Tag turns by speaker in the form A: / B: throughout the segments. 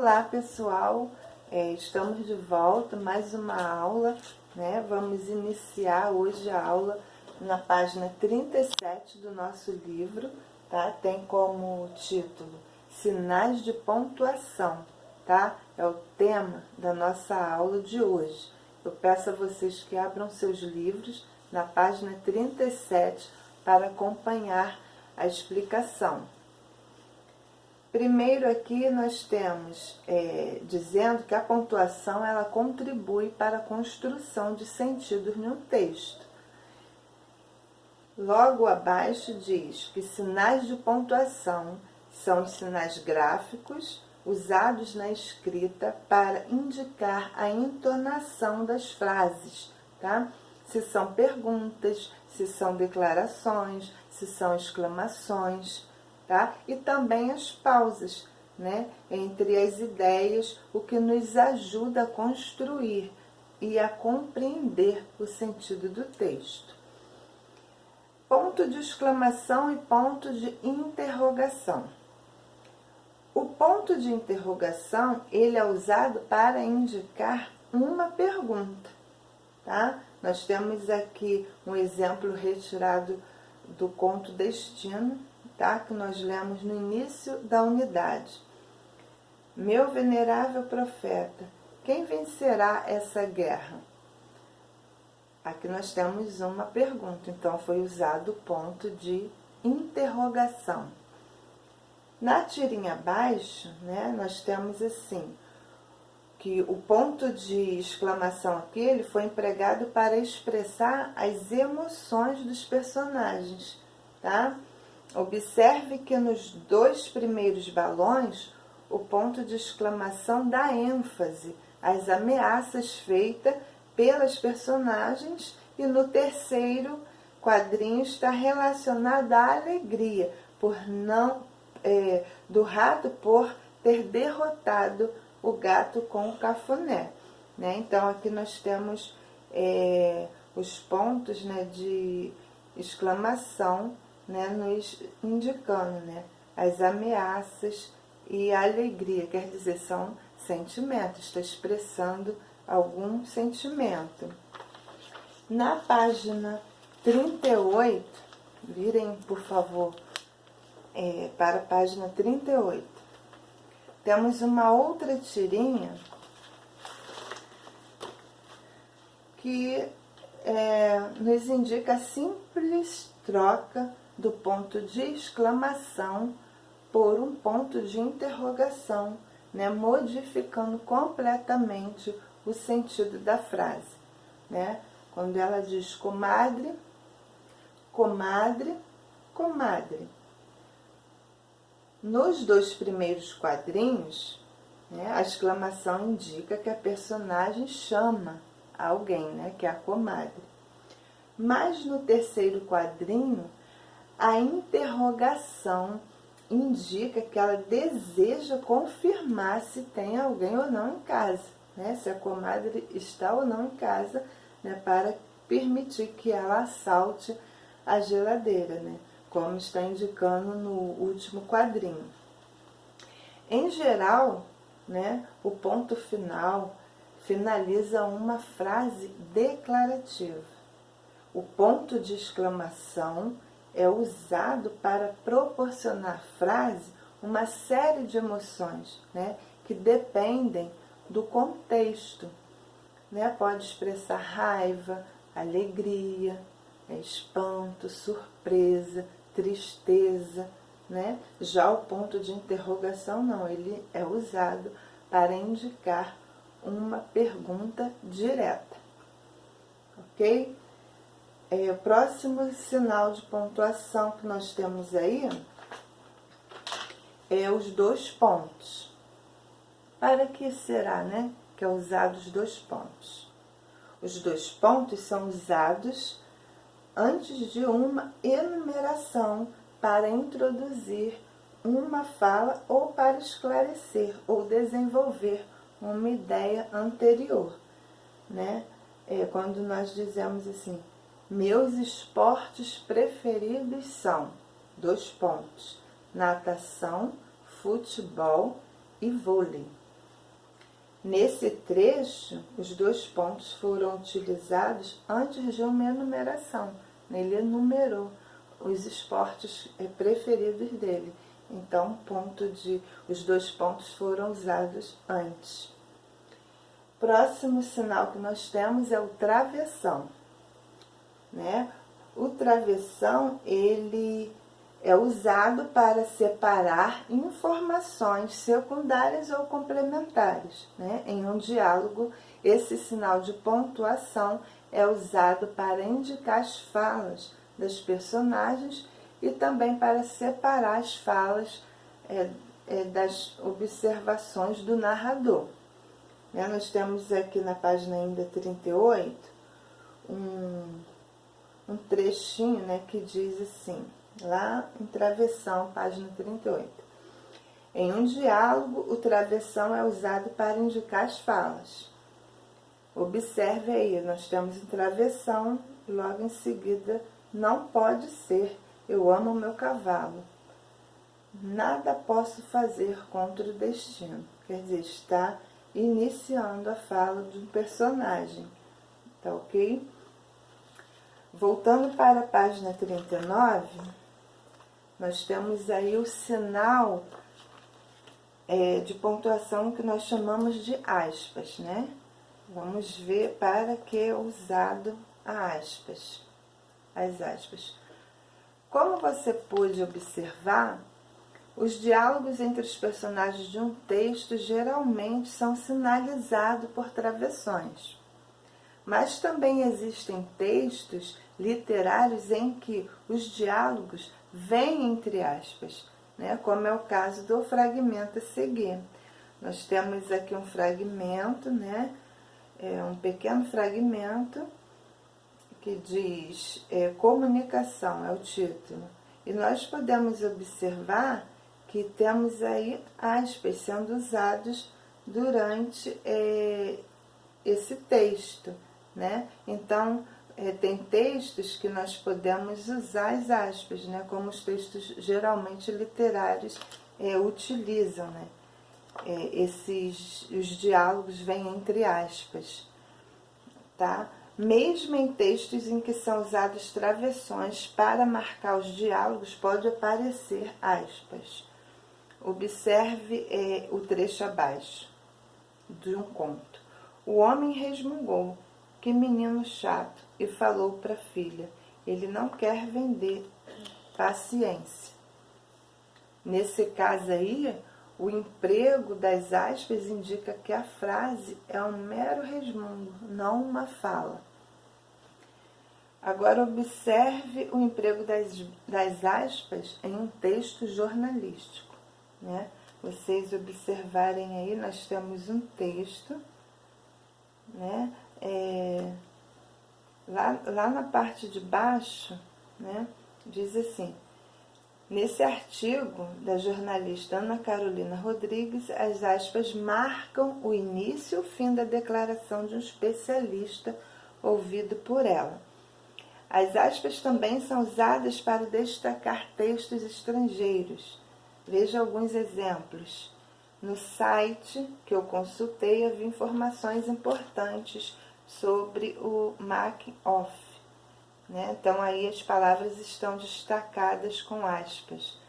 A: Olá pessoal, estamos de volta, mais uma aula, né? Vamos iniciar hoje a aula na página 37 do nosso livro, tá? Tem como título Sinais de Pontuação, tá? É o tema da nossa aula de hoje. Eu peço a vocês que abram seus livros na página 37 para acompanhar a explicação. Primeiro aqui nós temos dizendo que a pontuação ela contribui para a construção de sentidos no texto. Logo abaixo diz que sinais de pontuação são os sinais gráficos usados na escrita para indicar a entonação das frases, tá? Se são perguntas, se são declarações, se são exclamações, tá? E também as pausas, né, entre as ideias, o que nos ajuda a construir e a compreender o sentido do texto. Ponto de exclamação e ponto de interrogação. O ponto de interrogação, ele é usado para indicar uma pergunta, tá? Nós temos aqui um exemplo retirado do conto Destino, tá? Que nós lemos no início da unidade. Meu venerável profeta, quem vencerá essa guerra? Aqui nós temos uma pergunta, então foi usado o ponto de interrogação. Na tirinha abaixo, né, nós temos assim, que o ponto de exclamação aqui ele foi empregado para expressar as emoções dos personagens, tá? Observe que nos dois primeiros balões, o ponto de exclamação dá ênfase às ameaças feitas pelas personagens e no terceiro quadrinho está relacionado à alegria do rato por ter derrotado o gato com o cafuné, né? Então aqui nós temos os pontos, né, de exclamação, né, nos indicando, né, as ameaças e a alegria, quer dizer, são sentimentos, está expressando algum sentimento. Na página 38, virem, por favor, para a página 38, temos uma outra tirinha que nos indica a simples troca do ponto de exclamação por um ponto de interrogação, né, modificando completamente o sentido da frase, né? Quando ela diz comadre, comadre, comadre. Nos dois primeiros quadrinhos, né, a exclamação indica que a personagem chama alguém, né, que é a comadre. Mas no terceiro quadrinho, a interrogação indica que ela deseja confirmar se tem alguém ou não em casa, né? Se a comadre está ou não em casa, né? Para permitir que ela assalte a geladeira, né? Como está indicando no último quadrinho. Em geral, né, o ponto final finaliza uma frase declarativa. O ponto de exclamação é usado para proporcionar à frase uma série de emoções, né, que dependem do contexto, né? Pode expressar raiva, alegria, espanto, surpresa, tristeza, né? Já o ponto de interrogação não, ele é usado para indicar uma pergunta direta, ok? O próximo sinal de pontuação que nós temos aí é os dois pontos. Para que será, né, que é usado os dois pontos? Os dois pontos são usados antes de uma enumeração para introduzir uma fala ou para esclarecer ou desenvolver uma ideia anterior, né? Quando nós dizemos assim, meus esportes preferidos são, dois pontos, natação, futebol e vôlei, Nesse trecho, os 2 pontos foram utilizados antes de uma enumeração. Ele enumerou os esportes preferidos dele. Então, os 2 pontos foram usados antes. Próximo sinal que nós temos é o travessão, né? O travessão, ele é usado para separar informações secundárias ou complementares, né? Em um diálogo, esse sinal de pontuação é usado para indicar as falas das personagens e também para separar as falas das observações do narrador. Nós temos aqui na página ainda 38 um trechinho, né, que diz assim, lá em travessão, página 38. Em um diálogo, o travessão é usado para indicar as falas. Observe aí, nós temos um travessão, logo em seguida, não pode ser, eu amo o meu cavalo. Nada posso fazer contra o destino. Quer dizer, está iniciando a fala de um personagem. Tá ok? Voltando para a página 39, nós temos aí o sinal de pontuação que nós chamamos de aspas, né? Vamos ver para que é usado as aspas. Como você pôde observar, os diálogos entre os personagens de um texto geralmente são sinalizados por travessões. Mas também existem textos literários em que os diálogos vêm entre aspas, né? Como é o caso do fragmento a seguir. Nós temos aqui um fragmento, né? Um pequeno fragmento que diz comunicação, é o título. E nós podemos observar que temos aí aspas sendo usados durante esse texto, né? Então, tem textos que nós podemos usar as aspas, né? Como os textos geralmente literários utilizam, né? Os diálogos vêm entre aspas, tá? Mesmo em textos em que são usadas travessões para marcar os diálogos, pode aparecer aspas. Observe o trecho abaixo de um conto. O homem resmungou, que menino chato, e falou para a filha, ele não quer vender, paciência. Nesse caso aí, o emprego das aspas indica que a frase é um mero resmungo, não uma fala. Agora observe o emprego das aspas em um texto jornalístico, né? Vocês observarem aí, nós temos um texto, né? Lá na parte de baixo, né? Diz assim, nesse artigo da jornalista Ana Carolina Rodrigues, as aspas marcam o início e o fim da declaração de um especialista ouvido por ela. As aspas também são usadas para destacar textos estrangeiros. Veja alguns exemplos. No site que eu consultei, havia informações importantes sobre o making-off, né? Então, aí as palavras estão destacadas com aspas,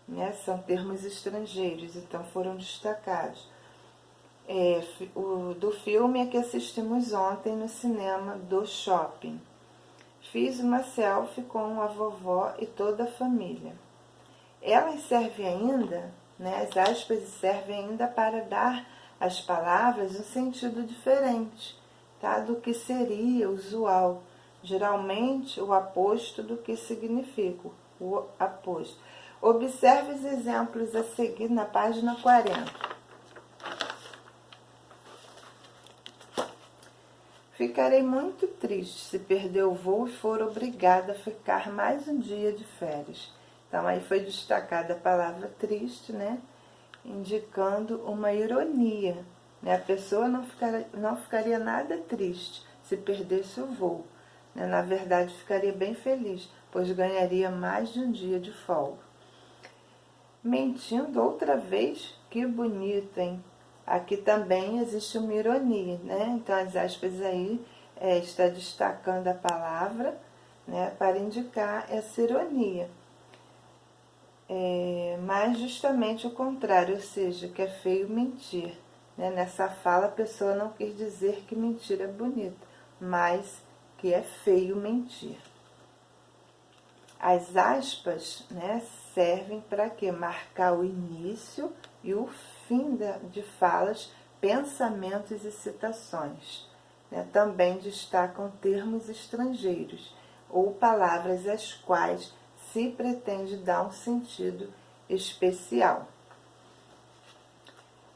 A: né? São termos estrangeiros, então foram destacados. Do filme que assistimos ontem no cinema do shopping. Fiz uma selfie com a vovó e toda a família. Elas servem ainda, né? As aspas servem ainda para dar às palavras um sentido diferente, tá? Do que seria usual. Geralmente, o aposto do que significa o aposto. Observe os exemplos a seguir na página 40. Ficarei muito triste se perder o voo e for obrigada a ficar mais um dia de férias. Então, aí foi destacada a palavra triste, né? Indicando uma ironia, né? A pessoa não ficaria nada triste se perdesse o voo, né? Na verdade, ficaria bem feliz, pois ganharia mais de um dia de folga. Mentindo outra vez? Que bonito, hein? Aqui também existe uma ironia, né? Então as aspas aí está destacando a palavra, né, para indicar essa ironia. Mas justamente o contrário, ou seja, que é feio mentir. Né? Nessa fala a pessoa não quis dizer que mentira é bonita, mas que é feio mentir. As aspas, né, servem para quê? Marcar o início e o fim de falas, pensamentos e citações. Né? Também destacam termos estrangeiros ou palavras às quais se pretende dar um sentido especial.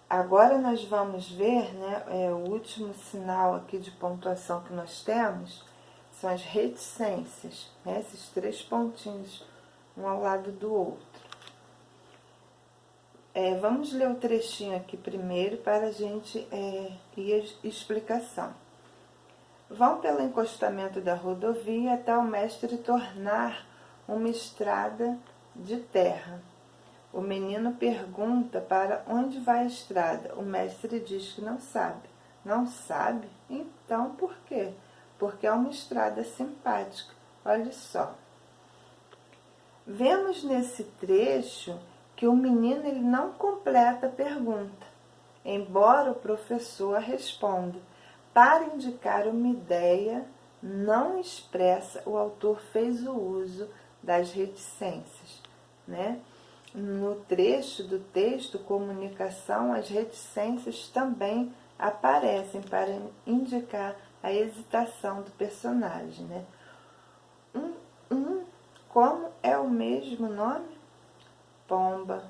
A: Agora nós vamos ver, né, o último sinal aqui de pontuação que nós temos são as reticências, né, esses 3 pontinhos, um ao lado do outro. Vamos ler o trechinho aqui primeiro para a gente ir à explicação. Vão pelo encostamento da rodovia até o mestre tornar uma estrada de terra. O menino pergunta para onde vai a estrada. O mestre diz que não sabe. Não sabe? Então por quê? Porque é uma estrada simpática. Olha só. Vemos nesse trecho que o menino ele não completa a pergunta, embora o professor responda. Para indicar uma ideia não expressa, o autor fez o uso das reticências, né? No trecho do texto comunicação, as reticências também aparecem para indicar a hesitação do personagem, né? Como é o mesmo nome? Pomba.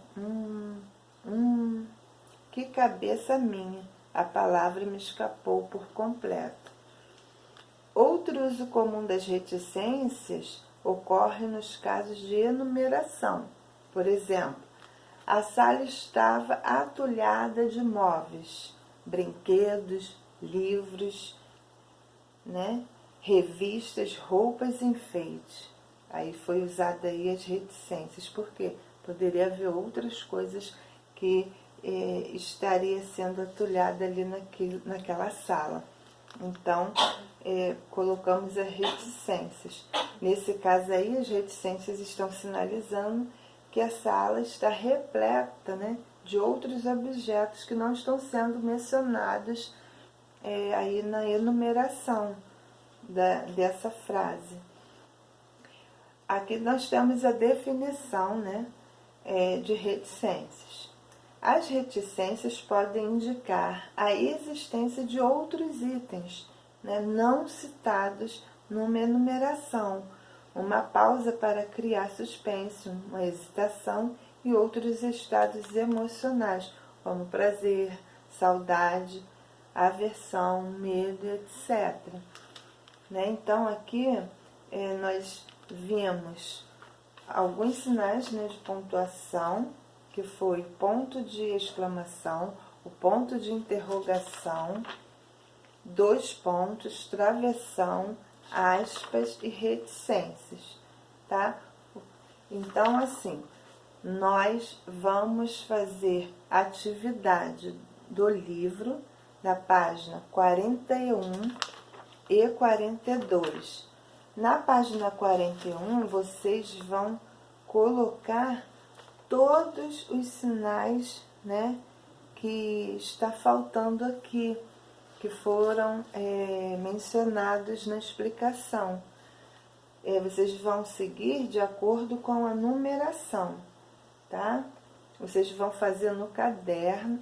A: Que cabeça minha! A palavra me escapou por completo. Outro uso comum das reticências ocorre nos casos de enumeração. Por exemplo, a sala estava atulhada de móveis, brinquedos, livros, né? Revistas, roupas e enfeites. Aí foi usada aí as reticências, porque poderia haver outras coisas que estaria sendo atulhada ali naquela sala. Então, colocamos as reticências. Nesse caso aí, as reticências estão sinalizando que a sala está repleta, né, de outros objetos que não estão sendo mencionados aí na enumeração dessa frase. Aqui nós temos a definição, né, de reticências. As reticências podem indicar a existência de outros itens, né, não citados numa enumeração, uma pausa para criar suspense, uma hesitação e outros estados emocionais, como prazer, saudade, aversão, medo, etc. Né? Então, aqui nós vimos alguns sinais, né, de pontuação, que foi o ponto de exclamação, o ponto de interrogação, 2 pontos, travessão, aspas e reticências, tá? Então, assim, nós vamos fazer atividade do livro na página 41 e 42. Na página 41, vocês vão colocar todos os sinais, né, que está faltando aqui, que foram mencionados na explicação. Vocês vão seguir de acordo com a numeração, tá? Vocês vão fazer no caderno.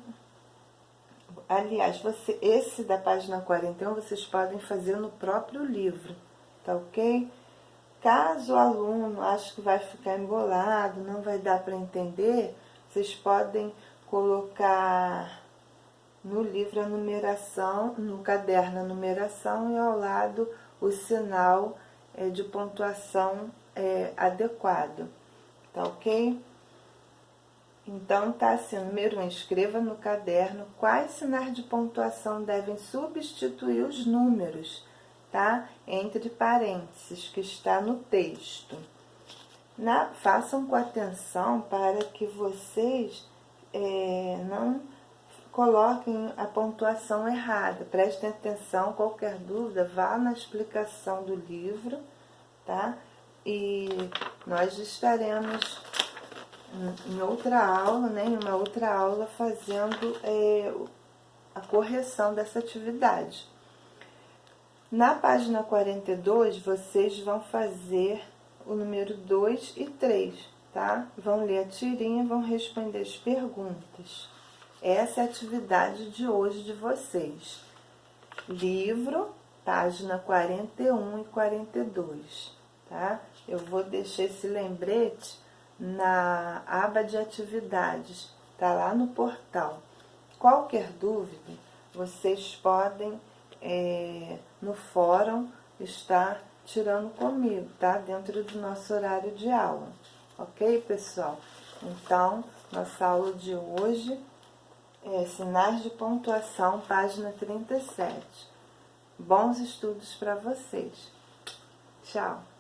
A: Aliás, esse da página 41 vocês podem fazer no próprio livro, tá ok? Caso o aluno ache que vai ficar embolado, não vai dar para entender, vocês podem colocar no livro a numeração, no caderno a numeração e ao lado o sinal de pontuação adequado, tá ok? Então, tá assim, número 1, escreva no caderno quais sinais de pontuação devem substituir os números, tá? Entre parênteses, que está no texto. Façam com atenção para que vocês não coloquem a pontuação errada. Prestem atenção, qualquer dúvida, vá na explicação do livro, tá? E nós estaremos em outra aula, né, em uma outra aula, fazendo a correção dessa atividade. Na página 42, vocês vão fazer o número 2 e 3, tá? Vão ler a tirinha, vão responder as perguntas. Essa é a atividade de hoje de vocês. Livro, página 41 e 42, tá? Eu vou deixar esse lembrete na aba de atividades, tá lá no portal. Qualquer dúvida, vocês podem, no fórum, estar tirando comigo, tá? Dentro do nosso horário de aula. Ok, pessoal? Então, nossa aula de hoje é Sinais de Pontuação, página 37. Bons estudos para vocês. Tchau!